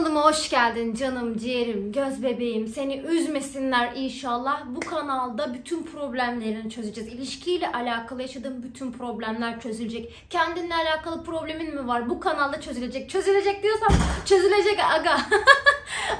Kanalıma hoş geldin canım, ciğerim, göz bebeğim. Seni üzmesinler inşallah. Bu kanalda bütün problemlerini çözeceğiz. İlişkiyle alakalı yaşadığın bütün problemler çözülecek. Kendinle alakalı problemin mi var? Bu kanalda çözülecek. Çözülecek diyorsam çözülecek aga.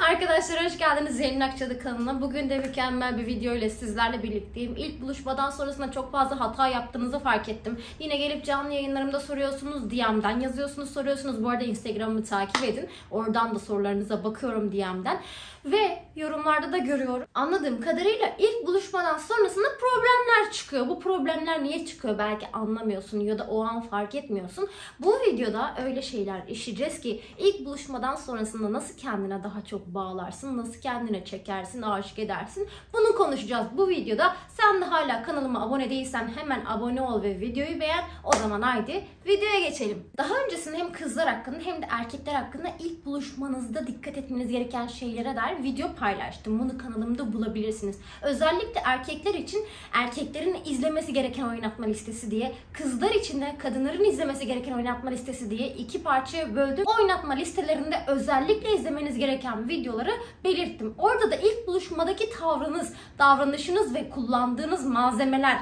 Arkadaşlar hoş geldiniz Zeynep Akçadı kanalına. Bugün de mükemmel bir video ile sizlerle birlikteyim. İlk buluşmadan sonrasında çok fazla hata yaptığınızı fark ettim. Yine gelip canlı yayınlarımda soruyorsunuz, DM'den yazıyorsunuz, soruyorsunuz. Bu arada Instagram'ımı takip edin. Oradan da sorularınıza bakıyorum DM'den. Ve yorumlarda da görüyorum. Anladığım kadarıyla ilk buluşmadan sonrasında problemler çıkıyor. Bu problemler niye çıkıyor belki anlamıyorsun ya da o an fark etmiyorsun. Bu videoda öyle şeyler işleyeceğiz ki ilk buluşmadan sonrasında nasıl kendine daha çok bağlarsın, nasıl kendine çekersin, aşık edersin. Bunu konuşacağız bu videoda. Sen de hala kanalıma abone değilsen hemen abone ol ve videoyu beğen. O zaman haydi videoya geçelim. Daha öncesinde hem kızlar hakkında hem de erkekler hakkında ilk buluşmanızda dikkat etmeniz gereken şeylere dair video paylaştım. Bunu kanalımda bulabilirsiniz. Özellikle erkekler için erkeklerin izlemesi gereken oynatma listesi diye, kızlar için de kadınların izlemesi gereken oynatma listesi diye iki parçaya böldüm. Oynatma listelerinde özellikle izlemeniz gereken videoları belirttim. Orada da ilk buluşmadaki tavrınız, davranışınız ve kullandığınız malzemeler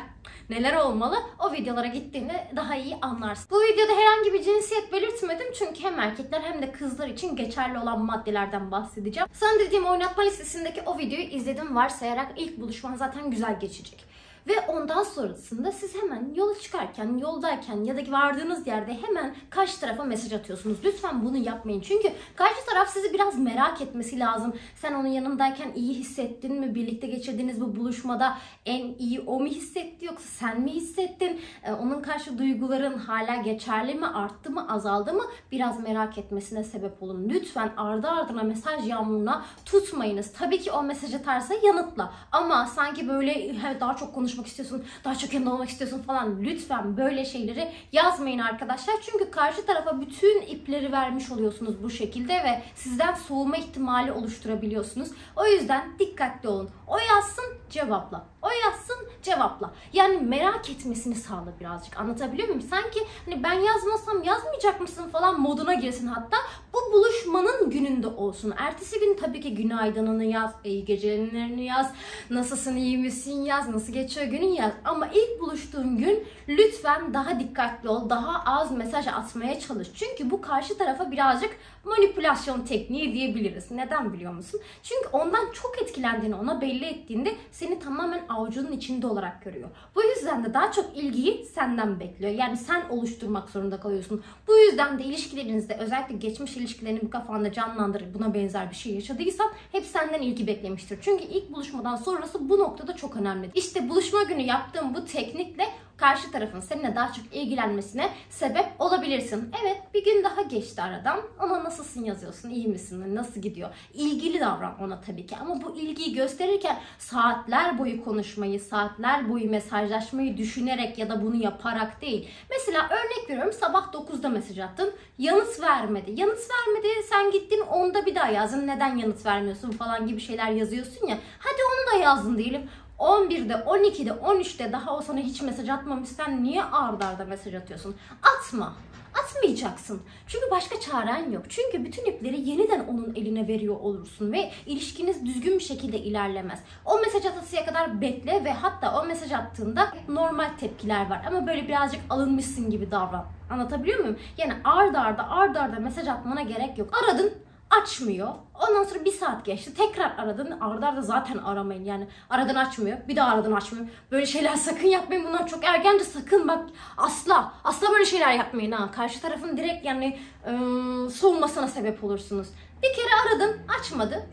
neler olmalı? O videolara gittiğinde daha iyi anlarsın. Bu videoda herhangi bir cinsiyet belirtmedim çünkü hem erkekler hem de kızlar için geçerli olan maddelerden bahsedeceğim. Sana dediğim oynatma listesindeki o videoyu izledim varsayarak ilk buluşman zaten güzel geçecek. Ve ondan sonrasında siz hemen yola çıkarken, yoldayken ya da vardığınız yerde hemen karşı tarafa mesaj atıyorsunuz. Lütfen bunu yapmayın. Çünkü karşı taraf sizi biraz merak etmesi lazım. Sen onun yanındayken iyi hissettin mi? Birlikte geçirdiğiniz bu buluşmada en iyi o mu hissetti yoksa sen mi hissettin? Onun karşı duyguların hala geçerli mi? Arttı mı? Azaldı mı? Biraz merak etmesine sebep olun. Lütfen ardı ardına mesaj yağmuruna tutmayınız. Tabii ki o mesaj atarsa yanıtla. Ama sanki böyle daha çok konuşmak istiyorsun, daha çok yanında olmak istiyorsun falan. Lütfen böyle şeyleri yazmayın arkadaşlar. Çünkü karşı tarafa bütün ipleri vermiş oluyorsunuz bu şekilde ve sizden soğuma ihtimali oluşturabiliyorsunuz. O yüzden dikkatli olun. O yazsın, cevapla. O yazsın, cevapla. Yani merak etmesini sağla birazcık. Anlatabiliyor muyum? Sanki hani ben yazmasam yazmayacak mısın falan moduna girsin hatta. Bu buluşmanın gününde olsun. Ertesi gün tabii ki günaydınını yaz, iyi gecelerini yaz, nasılsın, iyi misin yaz, nasıl geçiyor günün yaz. Ama ilk buluştuğun gün lütfen daha dikkatli ol, daha az mesaj atmaya çalış. Çünkü bu karşı tarafa birazcık manipülasyon tekniği diyebiliriz. Neden biliyor musun? Çünkü ondan çok etkilendiğini ona belli ettiğinde seni tamamen avucunun içinde olarak görüyor. Bu yüzden de daha çok ilgiyi senden bekliyor. Yani sen oluşturmak zorunda kalıyorsun. Bu yüzden de ilişkilerinizde özellikle geçmiş ilişkilerini bir kafanda canlandırıp buna benzer bir şey yaşadıysan hep senden ilgi beklemiştir. Çünkü ilk buluşmadan sonrası bu noktada çok önemli. İşte buluşma günü yaptığım bu teknikle karşı tarafın seninle daha çok ilgilenmesine sebep olabilirsin. Evet, bir gün daha geçti aradan. Ona nasılsın yazıyorsun, iyi misin, nasıl gidiyor? İlgili davran ona tabii ki. Ama bu ilgiyi gösterirken saatler boyu konuşmayı, saatler boyu mesajlaşmayı düşünerek ya da bunu yaparak değil. Mesela örnek veriyorum, sabah 9'da mesaj attın, yanıt vermedi. Yanıt vermedi, sen gittin 10'da bir daha yazdın. Neden yanıt vermiyorsun falan gibi şeyler yazıyorsun ya. Hadi onu da yazdın diyelim. 11'de, 12'de, 13'te daha o sana hiç mesaj atmamış. Sen niye arda arda mesaj atıyorsun? Atma. Atmayacaksın. Çünkü başka çaren yok. Çünkü bütün ipleri yeniden onun eline veriyor olursun ve ilişkiniz düzgün bir şekilde ilerlemez. O mesaj atasıya kadar bekle ve hatta o mesaj attığında normal tepkiler var. Ama böyle birazcık alınmışsın gibi davran. Anlatabiliyor muyum? Yani arda arda mesaj atmana gerek yok. Aradın, açmıyor. Ondan sonra bir saat geçti. Tekrar aradın. Arda arda zaten aramayın. Yani aradan açmıyor. Bir daha aradan açmıyor. Böyle şeyler sakın yapmayın. Bunlar çok ergence. Sakın bak asla. Asla böyle şeyler yapmayın ha. Karşı tarafın direkt yani soğumasına sebep olursunuz. Bir kere aradın. Açmadı.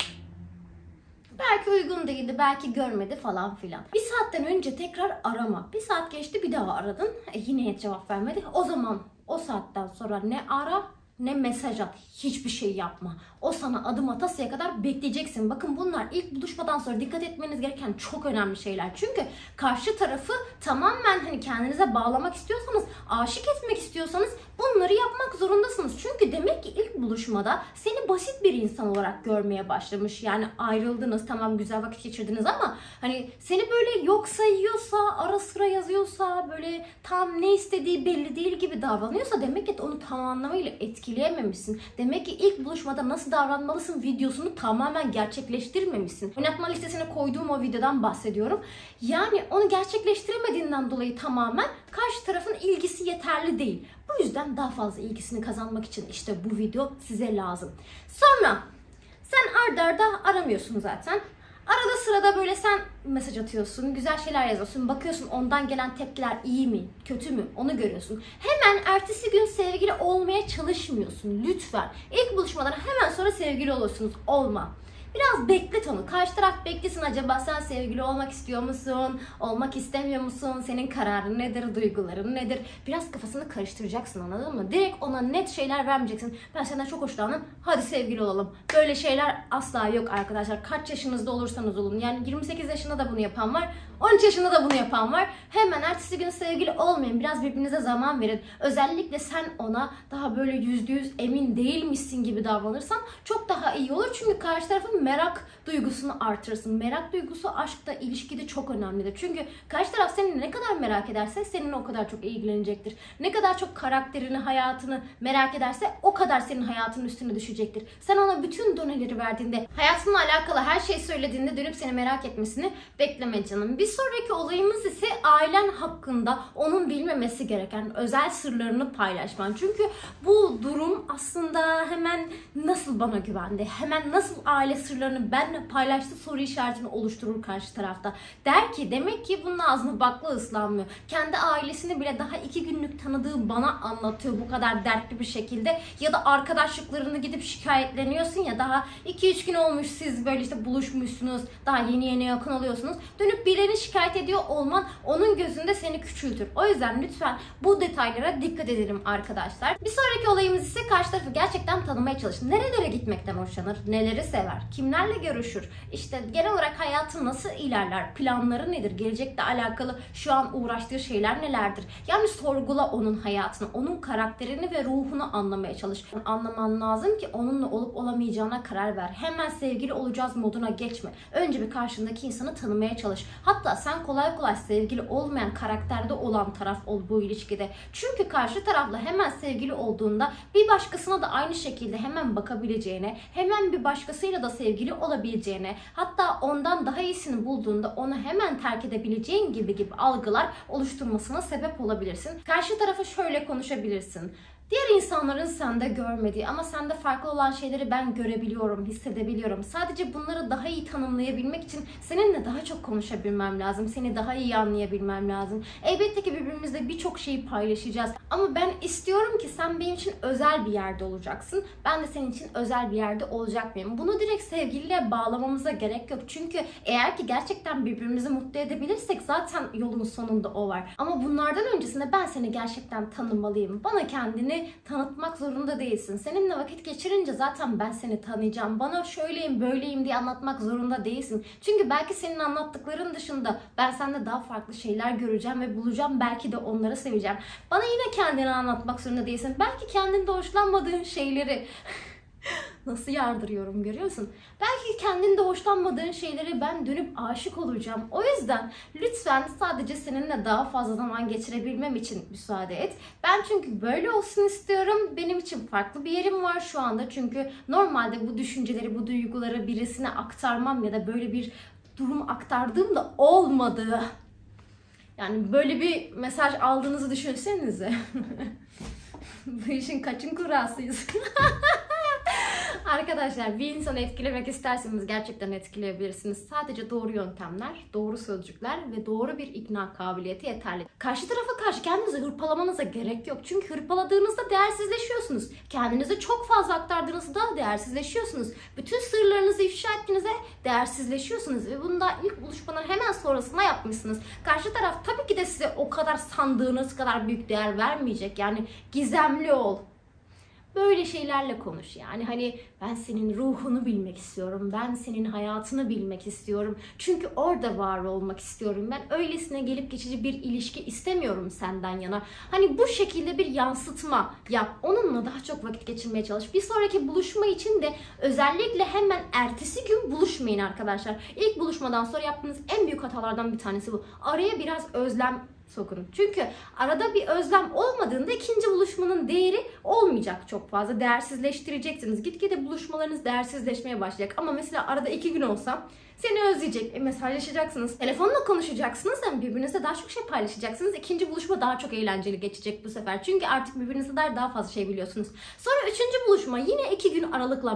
Belki uygun değildi. Belki görmedi falan filan. Bir saatten önce tekrar arama. Bir saat geçti. Bir daha aradın. Yine cevap vermedi. O zaman o saatten sonra ne ara ne mesaj at. Hiçbir şey yapma. O sana adım atasıya kadar bekleyeceksin. Bakın bunlar ilk buluşmadan sonra dikkat etmeniz gereken çok önemli şeyler. Çünkü karşı tarafı tamamen hani kendinize bağlamak istiyorsanız, aşık etmek istiyorsanız bunları yapmak zorundasınız. Çünkü demek ki ilk buluşmada seni basit bir insan olarak görmeye başlamış. Yani ayrıldınız, tamam güzel vakit geçirdiniz ama hani seni böyle yok sayıyorsa, ara sıra yazıyorsa, böyle tam ne istediği belli değil gibi davranıyorsa demek ki onu tam anlamıyla etkiliyor. etkileyememişsin. Demek ki ilk buluşmada nasıl davranmalısın videosunu tamamen gerçekleştirmemişsin. Oynatma listesine koyduğum o videodan bahsediyorum. Yani onu gerçekleştiremediğinden dolayı tamamen karşı tarafın ilgisi yeterli değil. Bu yüzden daha fazla ilgisini kazanmak için işte bu video size lazım. Sonra sen arda arda aramıyorsun zaten. Arada sırada böyle sen mesaj atıyorsun, güzel şeyler yazıyorsun, bakıyorsun ondan gelen tepkiler iyi mi, kötü mü onu görüyorsun. Hemen ertesi gün sevgili olmaya çalışmıyorsun lütfen. İlk buluşmadan hemen sonra sevgili olursunuz. Olma. Biraz beklet onu. Karşı taraf beklesin, acaba sen sevgili olmak istiyor musun? Olmak istemiyor musun? Senin kararın nedir? Duyguların nedir? Biraz kafasını karıştıracaksın, anladın mı? Direkt ona net şeyler vermeyeceksin. Ben senden çok hoşlandım. Hadi sevgili olalım. Böyle şeyler asla yok arkadaşlar. Kaç yaşınızda olursanız olun. Yani 28 yaşında da bunu yapan var. 13 yaşında da bunu yapan var. Hemen ertesi gün sevgili olmayın. Biraz birbirinize zaman verin. Özellikle sen ona daha böyle %100 emin değilmişsin gibi davranırsan çok daha iyi olur. Çünkü karşı tarafın merak duygusunu artırırsın. Merak duygusu aşkta, ilişkide çok önemlidir. Çünkü karşı taraf seni ne kadar merak ederse seninle o kadar çok ilgilenecektir. Ne kadar çok karakterini, hayatını merak ederse o kadar senin hayatının üstüne düşecektir. Sen ona bütün doneleri verdiğinde, hayatınla alakalı her şeyi söylediğinde dönüp seni merak etmesini bekleme canım. Bir sonraki olayımız ise ailen hakkında onun bilmemesi gereken özel sırlarını paylaşman. Çünkü bu durum aslında hemen nasıl bana güvendi, hemen nasıl aile sırlarını benimle paylaştı soru işaretini oluşturur karşı tarafta. Der ki demek ki bunun ağzına bakla ıslanmıyor. Kendi ailesini bile daha 2 günlük tanıdığı bana anlatıyor bu kadar dertli bir şekilde. Ya da arkadaşlıklarını gidip şikayetleniyorsun ya, daha 2-3 gün olmuş siz böyle işte buluşmuşsunuz, daha yeni yakın oluyorsunuz. Dönüp birilerini şikayet ediyor olman onun gözünde seni küçültür. O yüzden lütfen bu detaylara dikkat edelim arkadaşlar. Bir sonraki olayımız ise karşı tarafı gerçekten tanımaya çalış. Nerelere gitmekten hoşlanır, neleri sever, kimlerle görüşür, işte genel olarak hayatı nasıl ilerler, planları nedir, gelecekle alakalı şu an uğraştığı şeyler nelerdir? Yani sorgula onun hayatını, onun karakterini ve ruhunu anlamaya çalış. Anlaman lazım ki onunla olup olamayacağına karar ver. Hemen sevgili olacağız moduna geçme. Önce bir karşındaki insanı tanımaya çalış. Hatta sen kolay kolay sevgili olmayan karakterde olan taraf ol bu ilişkide. Çünkü karşı tarafla hemen sevgili olduğunda bir başkasına da aynı şekilde hemen bakabileceğine, hemen bir başkasıyla da sevgili olabileceğine, hatta ondan daha iyisini bulduğunda onu hemen terk edebileceğin gibi algılar oluşturmasına sebep olabilirsin. Karşı tarafa şöyle konuşabilirsin. Diğer insanların sende görmediği ama sende farklı olan şeyleri ben görebiliyorum, hissedebiliyorum. Sadece bunları daha iyi tanımlayabilmek için seninle daha çok konuşabilmem lazım. Seni daha iyi anlayabilmem lazım. Elbette ki birbirimizle birçok şeyi paylaşacağız. Ama ben istiyorum ki sen benim için özel bir yerde olacaksın. Ben de senin için özel bir yerde olacak mıyım? Bunu direkt sevgiliyle bağlamamıza gerek yok. Çünkü eğer ki gerçekten birbirimizi mutlu edebilirsek zaten yolun sonunda o var. Ama bunlardan öncesinde ben seni gerçekten tanımalıyım. Bana kendini tanıtmak zorunda değilsin. Seninle vakit geçirince zaten ben seni tanıyacağım. Bana şöyleyim böyleyim diye anlatmak zorunda değilsin. Çünkü belki senin anlattıkların dışında ben sende daha farklı şeyler göreceğim ve bulacağım. Belki de onları seveceğim. Bana yine kendini anlatmak zorunda değilsin. Belki kendinde hoşlanmadığın şeyleri nasıl yardırıyorum görüyor musun? Belki kendinde hoşlanmadığın şeylere ben dönüp aşık olacağım. O yüzden lütfen sadece seninle daha fazla zaman geçirebilmem için müsaade et. Ben çünkü böyle olsun istiyorum. Benim için farklı bir yerim var şu anda. Çünkü normalde bu düşünceleri, bu duyguları birisine aktarmam ya da böyle bir durum aktardığım da olmadı. Yani böyle bir mesaj aldığınızı düşünsenize. Bu işin kaçın kurasıyız. Arkadaşlar bir insanı etkilemek isterseniz gerçekten etkileyebilirsiniz. Sadece doğru yöntemler, doğru sözcükler ve doğru bir ikna kabiliyeti yeterli. Karşı tarafa karşı kendinizi hırpalamanıza gerek yok. Çünkü hırpaladığınızda değersizleşiyorsunuz. Kendinizi çok fazla aktardığınızda değersizleşiyorsunuz. Bütün sırlarınızı ifşa ettiğinizde değersizleşiyorsunuz. Ve bunu da ilk buluşmanın hemen sonrasında yapmışsınız. Karşı taraf tabii ki de size o kadar sandığınız kadar büyük değer vermeyecek. Yani gizemli ol. Böyle şeylerle konuş yani. Hani ben senin ruhunu bilmek istiyorum. Ben senin hayatını bilmek istiyorum. Çünkü orada var olmak istiyorum. Ben öylesine gelip geçici bir ilişki istemiyorum senden yana. Hani bu şekilde bir yansıtma yap. Onunla daha çok vakit geçirmeye çalış. Bir sonraki buluşma için de özellikle hemen ertesi gün buluşmayın arkadaşlar. İlk buluşmadan sonra yaptığınız en büyük hatalardan bir tanesi bu. Araya biraz özlem sokun. Çünkü arada bir özlem olmadığında ikinci buluşmanın değeri olmayacak çok fazla. Değersizleştireceksiniz. Gitgide buluşmalarınız değersizleşmeye başlayacak. Ama mesela arada 2 gün olsa seni özleyecek. Mesajlaşacaksınız. Telefonla konuşacaksınız. Yani birbirinizle daha çok şey paylaşacaksınız. İkinci buluşma daha çok eğlenceli geçecek bu sefer. Çünkü artık birbirinizle dair daha fazla şey biliyorsunuz. Sonra üçüncü buluşma yine 2 gün aralıkla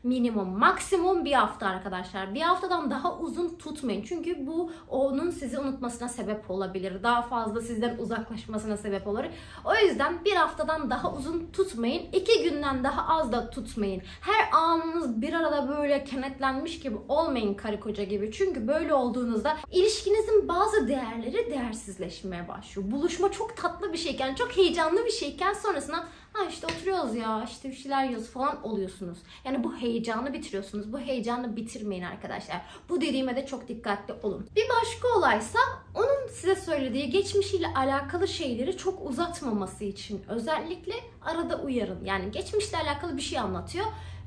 minimum, maksimum bir hafta arkadaşlar. Bir haftadan daha uzun tutmayın. Çünkü bu onun sizi unutmasına sebep olabilir. Daha fazla sizden uzaklaşmasına sebep olur. O yüzden bir haftadan daha uzun tutmayın. 2 günden daha az da tutmayın. Her anınız bir arada böyle kenetlenmiş gibi olmayın, karı koca gibi. Çünkü böyle olduğunuzda ilişkinizin bazı değerleri değersizleşmeye başlıyor. Buluşma çok tatlı bir şeyken, çok heyecanlı bir şeyken sonrasında işte oturuyoruz ya, işte bir şeyler yiyoruz falan oluyorsunuz. Yani bu heyecanı bitiriyorsunuz. Bu heyecanı bitirmeyin arkadaşlar. Bu dediğime de çok dikkatli olun. Bir başka olaysa onun size söylediği geçmişiyle alakalı şeyleri çok uzatmaması için özellikle arada uyarın. Yani geçmişle alakalı bir şey anlatıyor.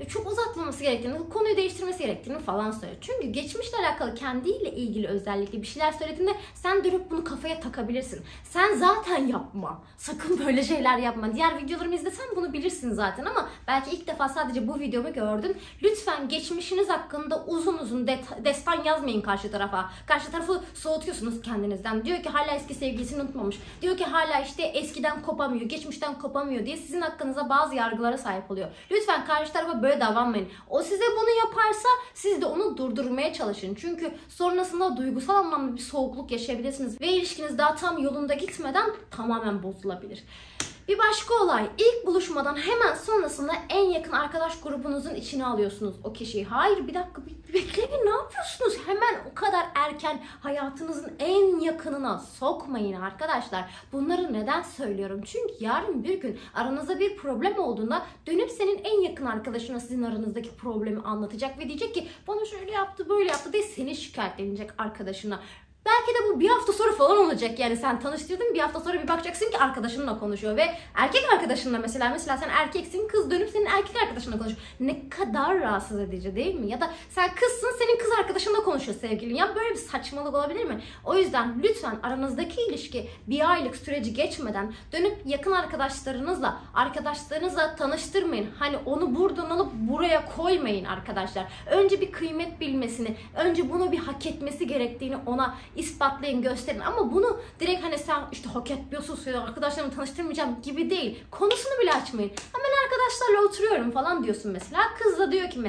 Çok uzatmaması gerektiğini, konuyu değiştirmesi gerektiğini falan söylüyor. Çünkü geçmişle alakalı kendiyle ilgili özellikle bir şeyler söylediğinde sen dönüp bunu kafaya takabilirsin. Sen zaten yapma. Sakın böyle şeyler yapma. Diğer videolarımı izlesen bunu bilirsin zaten ama belki ilk defa sadece bu videomu gördün. Lütfen geçmişiniz hakkında uzun uzun destan yazmayın karşı tarafa. Karşı tarafı soğutuyorsunuz kendinizden. Diyor ki hala eski sevgilisini unutmamış. Diyor ki hala işte eskiden kopamıyor, geçmişten kopamıyor diye sizin hakkınıza bazı yargılara sahip oluyor. Lütfen karşı tarafa böyle davranmayın. O size bunu yaparsa siz de onu durdurmaya çalışın. Çünkü sonrasında duygusal anlamda bir soğukluk yaşayabilirsiniz ve ilişkiniz daha tam yolunda gitmeden tamamen bozulabilir. Bir başka olay, ilk buluşmadan hemen sonrasında en yakın arkadaş grubunuzun içine alıyorsunuz o kişiyi. Hayır, bir dakika, bekleyin, ne yapıyorsunuz? Hemen o kadar erken hayatınızın en yakınına sokmayın arkadaşlar. Bunları neden söylüyorum? Çünkü yarın bir gün aranızda bir problem olduğunda dönüp senin en yakın arkadaşına sizin aranızdaki problemi anlatacak ve diyecek ki bana şöyle yaptı, böyle yaptı diye seni şikayetlenecek arkadaşına. Belki de bu bir hafta sonra falan olacak. Yani sen tanıştırdın, bir hafta sonra bir bakacaksın ki arkadaşınla konuşuyor ve erkek arkadaşınla mesela sen erkeksin, kız dönüp senin erkek arkadaşınla konuşuyor. Ne kadar rahatsız edici değil mi? Ya da sen kızsın, senin kız arkadaşınla konuşuyor sevgilin. Ya böyle bir saçmalık olabilir mi? O yüzden lütfen aranızdaki ilişki bir aylık süreci geçmeden dönüp yakın arkadaşlarınızla tanıştırmayın. Hani onu buradan alıp buraya koymayın arkadaşlar. Önce bir kıymet bilmesini, önce bunu bir hak etmesi gerektiğini ona ispatlayın, gösterin. Ama bunu direkt hani sen işte hak etmiyorsun, arkadaşlarımı tanıştırmayacağım gibi değil. Konusunu bile açmayın. Hemen arkadaşlarla oturuyorum falan diyorsun mesela. Kız da diyor ki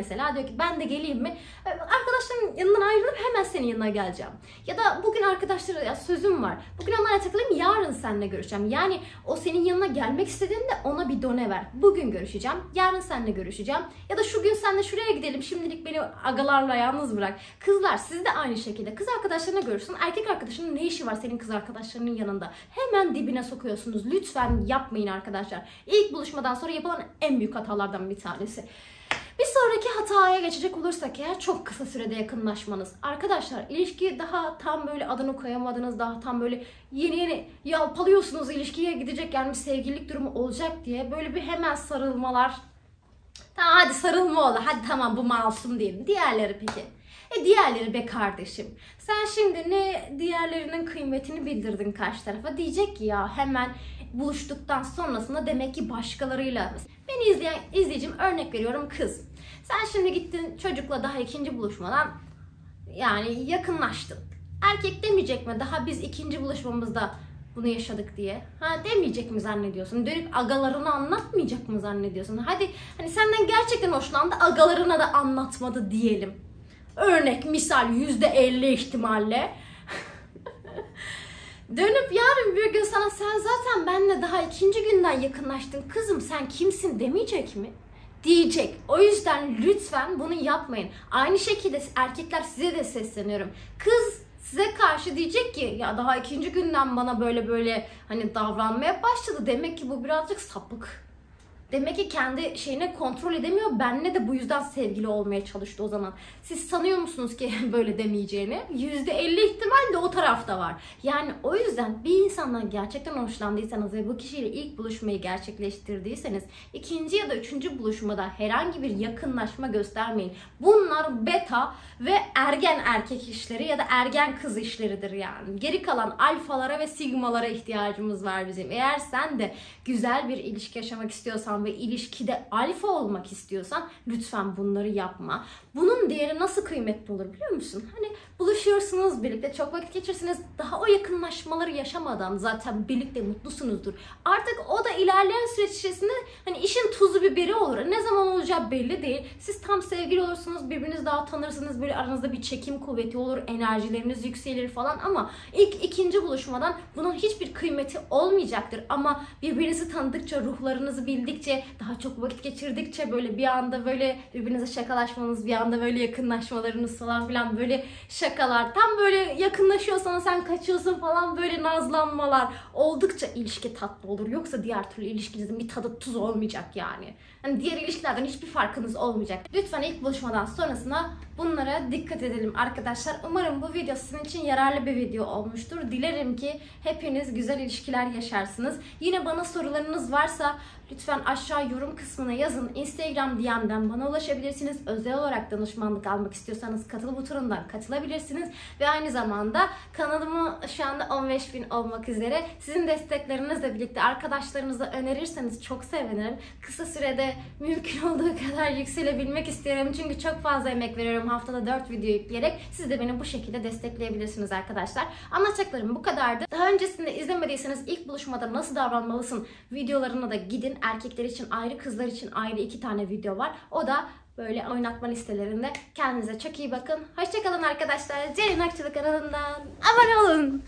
ben de geleyim mi? Arkadaşlarımın yanından ayrılıp hemen senin yanına geleceğim. Ya da bugün arkadaşlara sözüm var. Bugün onlarla takılayım, yarın seninle görüşeceğim. Yani o senin yanına gelmek istediğinde ona bir done ver. Bugün görüşeceğim, yarın seninle görüşeceğim. Ya da şu gün seninle şuraya gidelim, şimdilik beni agalarla yalnız bırak. Kızlar, siz de aynı şekilde kız arkadaşlarına görüşsün. Erkek arkadaşının ne işi var senin kız arkadaşlarının yanında? Hemen dibine sokuyorsunuz. Lütfen yapmayın arkadaşlar. İlk buluşmadan sonra yapılan en büyük hatalardan bir tanesi. Bir sonraki hataya geçecek olursak eğer, çok kısa sürede yakınlaşmanız. Arkadaşlar, ilişki daha tam böyle adını koyamadınız, daha tam böyle yeni yalpalıyorsunuz, ilişkiye gidecek yani bir sevgililik durumu olacak diye böyle bir hemen sarılmalar. Tamam hadi sarılma oldu, hadi tamam bu masum diyelim. Diğerleri peki? Diğerleri be kardeşim. Sen şimdi ne diğerlerinin kıymetini bildirdin karşı tarafa. Diyecek ki ya hemen buluştuktan sonrasında demek ki başkalarıyla. Beni izleyen izleyicim, örnek veriyorum, kız. Sen şimdi gittin çocukla daha ikinci buluşmadan yani yakınlaştın. Erkek demeyecek mi daha biz ikinci buluşmamızda bunu yaşadık diye? Demeyecek mi zannediyorsun? Dönüp agalarına anlatmayacak mı zannediyorsun? Hadi hani senden gerçekten hoşlandı, agalarına da anlatmadı diyelim. Örnek misal %50 ihtimalle. Dönüp yarın bir gün sana sen zaten benimle daha ikinci günden yakınlaştın kızım, sen kimsin demeyecek mi? Diyecek. O yüzden lütfen bunu yapmayın. Aynı şekilde erkekler, size de sesleniyorum. Kız size karşı diyecek ki ya daha ikinci günden bana böyle hani davranmaya başladı. Demek ki bu birazcık sapık. Demek ki kendi şeyini kontrol edemiyor. Benle de bu yüzden sevgili olmaya çalıştı o zaman. Siz sanıyor musunuz ki böyle demeyeceğini? %50 ihtimal de o tarafta var. Yani o yüzden bir insandan gerçekten hoşlandıysanız ve bu kişiyle ilk buluşmayı gerçekleştirdiyseniz ikinci ya da üçüncü buluşmada herhangi bir yakınlaşma göstermeyin. Bunlar beta ve ergen erkek işleri ya da ergen kız işleridir yani. Geri kalan alfalara ve sigmalara ihtiyacımız var bizim. Eğer sen de güzel bir ilişki yaşamak istiyorsan ve ilişkide alfa olmak istiyorsan lütfen bunları yapma. Bunun değeri nasıl kıymetli olur biliyor musun? Hani buluşuyorsunuz, birlikte çok vakit geçirsiniz. Daha o yakınlaşmaları yaşamadan zaten birlikte mutlusunuzdur. Artık o da ilerleyen süreç içerisinde hani işin tuzu biberi olur. Ne zaman olacağı belli değil. Siz tam sevgili olursunuz, birbirinizi daha tanırsınız. Böyle aranızda bir çekim kuvveti olur, enerjileriniz yükselir falan ama ikinci buluşmadan bunun hiçbir kıymeti olmayacaktır. Ama birbirinizi tanıdıkça, ruhlarınızı bildikçe, daha çok vakit geçirdikçe böyle bir anda böyle birbirinize şakalaşmanız, bir anda böyle yakınlaşmalarınız falan filan böyle şakalar. Tam böyle yakınlaşıyorsan sen kaçıyorsun falan böyle nazlanmalar. Oldukça ilişki tatlı olur. Yoksa diğer türlü ilişkinizin bir tadı tuz olmayacak yani. Hani diğer ilişkilerden hiçbir farkınız olmayacak. Lütfen ilk buluşmadan sonrasına bunlara dikkat edelim arkadaşlar. Umarım bu video sizin için yararlı bir video olmuştur. Dilerim ki hepiniz güzel ilişkiler yaşarsınız. Yine bana sorularınız varsa lütfen aşağı yorum kısmına yazın. Instagram DM'den bana ulaşabilirsiniz. Özel olarak danışmanlık almak istiyorsanız katıl butonundan katılabilirsiniz. Ve aynı zamanda kanalımı şu anda 15.000 olmak üzere. Sizin desteklerinizle birlikte arkadaşlarınıza önerirseniz çok sevinirim. Kısa sürede mümkün olduğu kadar yükselebilmek istiyorum. Çünkü çok fazla emek veriyorum haftada 4 video yükleyerek. Siz de beni bu şekilde destekleyebilirsiniz arkadaşlar. Anlatacaklarım bu kadardı. Daha öncesinde izlemediyseniz ilk buluşmada nasıl davranmalısın videolarına da gidin. Erkekler için ayrı, kızlar için ayrı 2 tane video var. O da böyle oynatma listelerinde. Kendinize çok iyi bakın. Hoşçakalın arkadaşlar. Ceren Akçalı kanalından abone olun.